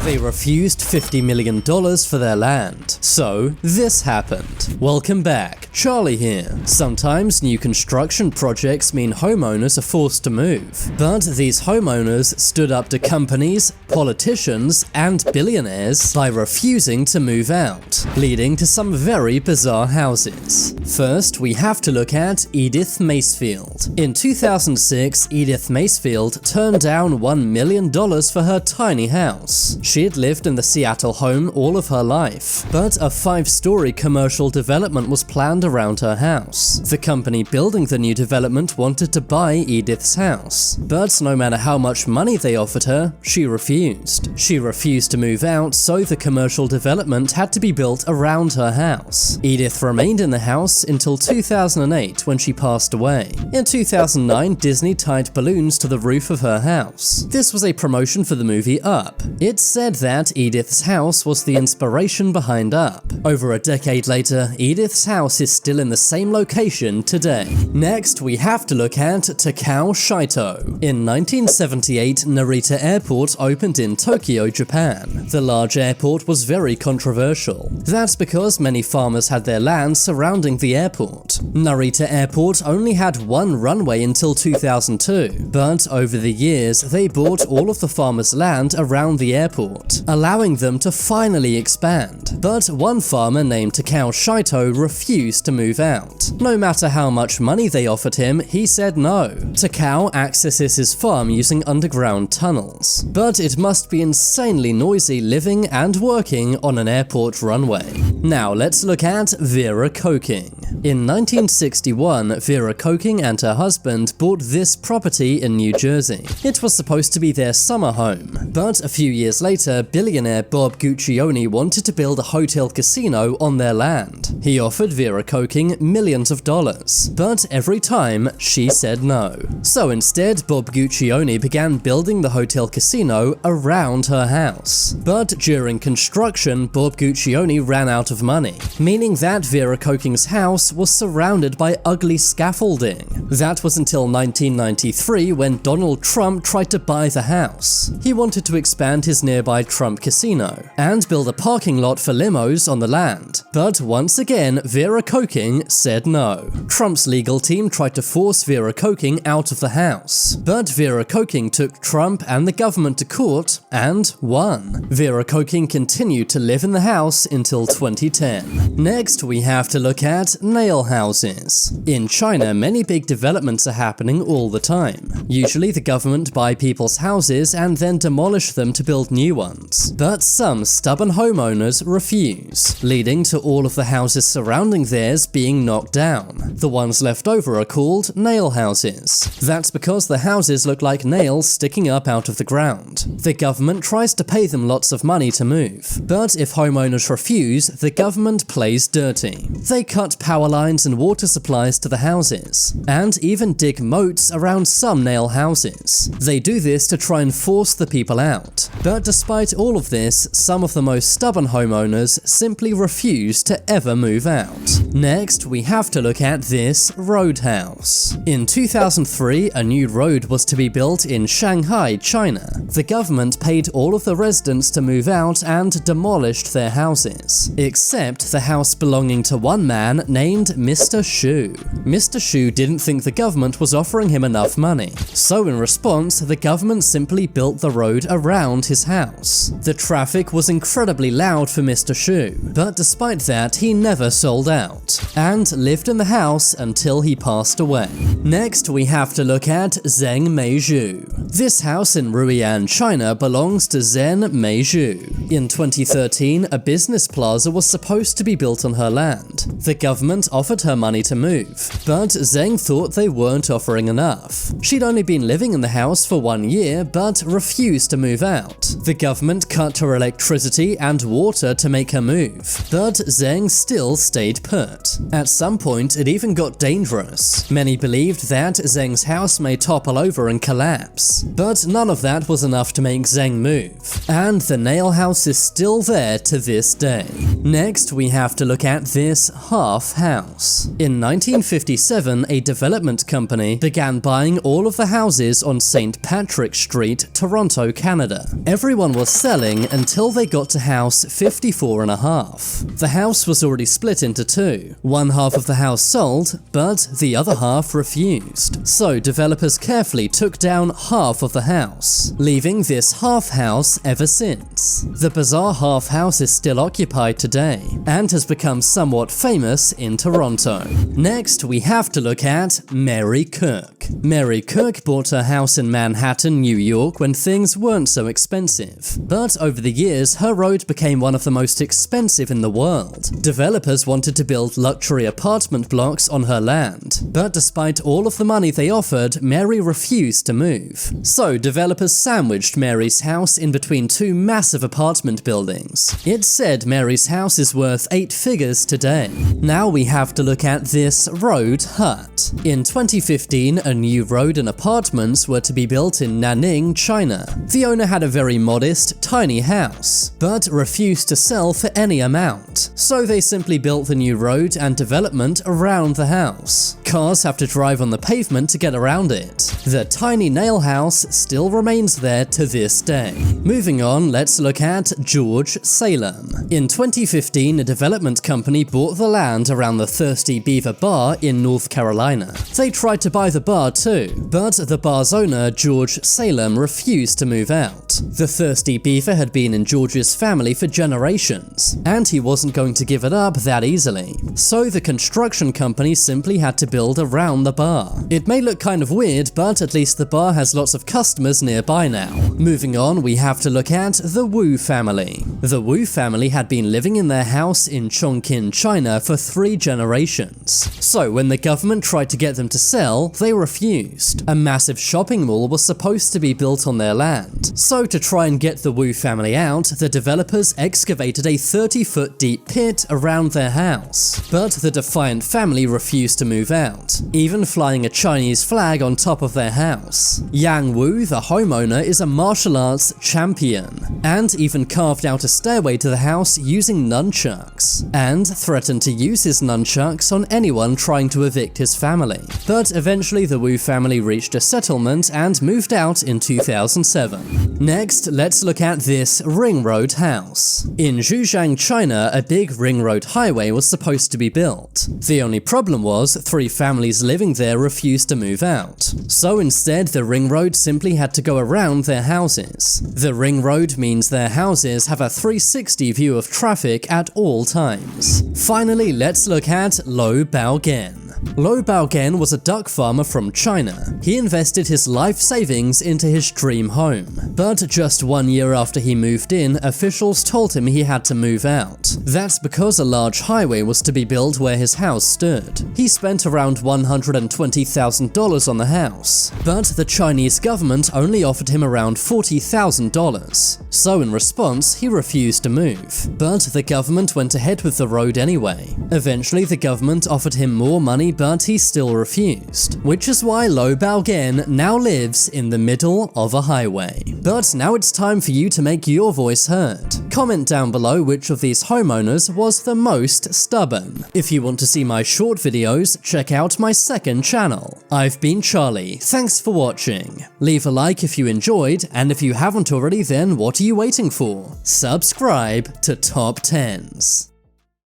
They refused $50 million for their land. So, this happened. Welcome back, Charlie here. Sometimes new construction projects mean homeowners are forced to move. But these homeowners stood up to companies, politicians, and billionaires by refusing to move out, leading to some very bizarre houses. First, we have to look at Edith Macefield. In 2006, Edith Macefield turned down $1 million for her tiny house. She had lived in the Seattle home all of her life, but a 5-story commercial development was planned around her house. The company building the new development wanted to buy Edith's house, but no matter how much money they offered her, she refused. She refused to move out, so the commercial development had to be built around her house. Edith remained in the house until 2008 when she passed away. In 2009, Disney tied balloons to the roof of her house. This was a promotion for the movie Up. It said that Edith's house was the inspiration behind Up. Over a decade later, Edith's house is still in the same location today. Next, we have to look at Tako Chaito. In 1978, Narita Airport opened in Tokyo, Japan. The large airport was very controversial. That's because many farmers had their land surrounding the airport. Narita Airport only had one runway until 2002, but over the years, they bought all of the farmers' land around the airport, allowing them to finally expand. But one farmer named Tako Chaito refused to move out. No matter how much money they offered him, he said no. Tako accesses his farm using underground tunnels, but it must be insanely noisy living and working on an airport runway. Now let's look at Vera Koking. In 1961, Vera Koking and her husband bought this property in New Jersey. It was supposed to be their summer home, but a few years later, billionaire Bob Guccione wanted to build a hotel casino on their land. He offered Vera Koking millions of dollars, but every time she said no. So instead, Bob Guccione began building the hotel casino around her house. But during construction, Bob Guccione ran out of money, meaning that Vera Koking's house was surrounded by ugly scaffolding. That was until 1993 when Donald Trump tried to buy the house. He wanted to expand his nearby Trump casino and build a parking lot for limos on the land. But once again, Vera Koking said no. Trump's legal team tried to force Vera Koking out of the house, but Vera Koking took Trump and the government to court and won. Vera Koking continued to live in the house until 2010. Next, we have to look at nail houses. In China, many big developments are happening all the time. Usually the government buy people's houses and then demolish them to build new ones. But some stubborn homeowners refuse, leading to all of the houses surrounding theirs being knocked down. The ones left over are called nail houses. That's because the houses look like nails sticking up out of the ground. The government tries to pay them lots of money to move, but if homeowners refuse, the government plays dirty. They cut power lines and water supplies to the houses, and even dig moats around some nail houses. They do this to try and force the people out. But despite all of this, some of the most stubborn homeowners simply refuse to ever move out. Next, we have to look at this Roadhouse. In 2003, a new road was to be built in Shanghai, China. The government paid all of the residents to move out and demolished their houses, except the house belonging to one man named Mr. Shu. Mr. Shu didn't think the government was offering him enough money, so in response, the government simply built the road around his house. The traffic was incredibly loud for Mr. Shu, but despite that, he never sold out, and lived in the house until he passed away. Next, we have to look at Zhang Meiju. This house in Ruian, China belongs to Zhang Meiju. In 2013, a business plaza was supposed to be built on her land. The government offered her money to move, but Zhang thought they weren't offering enough. She'd only been living in the house for 1 year, but refused to move out. The government cut her electricity and water to make her move, but Zhang still stayed put. At some point, it even got dangerous. Many believed that Zhang's house may topple over and collapse, but none of that was enough to make Zhang move, and the nail house is still there to this day. Next, we have to look at this half house. In 1957, a development company began buying all of the houses on St. Patrick's Street, Toronto, Canada. Everyone was selling until they got to house 54 and a half. The house was already split into two. One half of the house sold, but the other half refused. So developers carefully took down half of the house, leaving this half house ever since. The bizarre half house is still occupied today and has become somewhat famous in Toronto. Next, we have to look at Mary Kirk. Mary Kirk bought her house in Manhattan, New York when things weren't so expensive. But over the years, her road became one of the most expensive in the world. Developers wanted to build luxury apartment blocks on her land, but despite all of the money they offered, Mary refused to move. So developers sandwiched Mary's house in between two massive apartment buildings. It's said Mary's house is worth 8 figures today. Now we have to look at this road hut. In 2015, a new road and apartments were to be built in Nanning, China. The owner had a very modest, tiny house, but refused to sell for any amount. So they simply built the new road and development around the house. Cars have to drive on the pavement to get around it. The tiny nail house still remains there to this day. Moving on, let's look at George Salem. In 2015, a development company bought the land around the Thirsty Beaver bar in North Carolina. They tried to buy the bar too, but the bar's owner, George Salem, refused to move out. The Thirsty Beaver had been in George's family for generations, and he wasn't going to give it up that easily. So the construction company simply had to build around the bar. It may look kind of weird, but at least the bar has lots of customers nearby now. Moving on, we have to look at the Wu family. The Wu family had been living in their house in Chongqing, China for 3 generations. So when the government tried to get them to sell, they refused. A massive shopping mall was supposed to be built on their land. So to try and get the Wu family out, the developers excavated a 30-foot deep pit around their house. But the defiant family refused to move out, even flying a Chinese flag on top of their house. Yang Wu, the homeowner, is a martial arts champion, and even carved out a stairway to the house using nunchucks, and threatened to use his nunchucks on anyone trying to evict his family. But eventually the Wu family reached a settlement and moved out in 2007. Next, let's look at this ring road house. In Zhejiang, China, a big ring road highway was supposed to be built. The only problem was 3 families living there refused to move out. So instead, the ring road simply had to go around their houses. The ring road means their houses have a 360 view of traffic at all times. Finally, let's look at Lo Baogen. Lo Baogen was a duck farmer from China. He invested his life savings into his dream home. But just 1 year after he moved in, officials told him he had to move out. That's because a large highway was to be built where his house stood. He spent around $120,000 on the house, but the Chinese government only offered him around $40,000. So in response, he refused to move. But the government went ahead with the road anyway. Eventually, the government offered him more money, but he still refused, which is why Lo Baogen now lives in the middle of a highway. But now it's time for you to make your voice heard. Comment down below which of these homeowners was the most stubborn. If you want to see my short videos, check out my second channel. I've been Charlie, thanks for watching. Leave a like if you enjoyed, and if you haven't already, then what are you waiting for? Subscribe to Top 10s.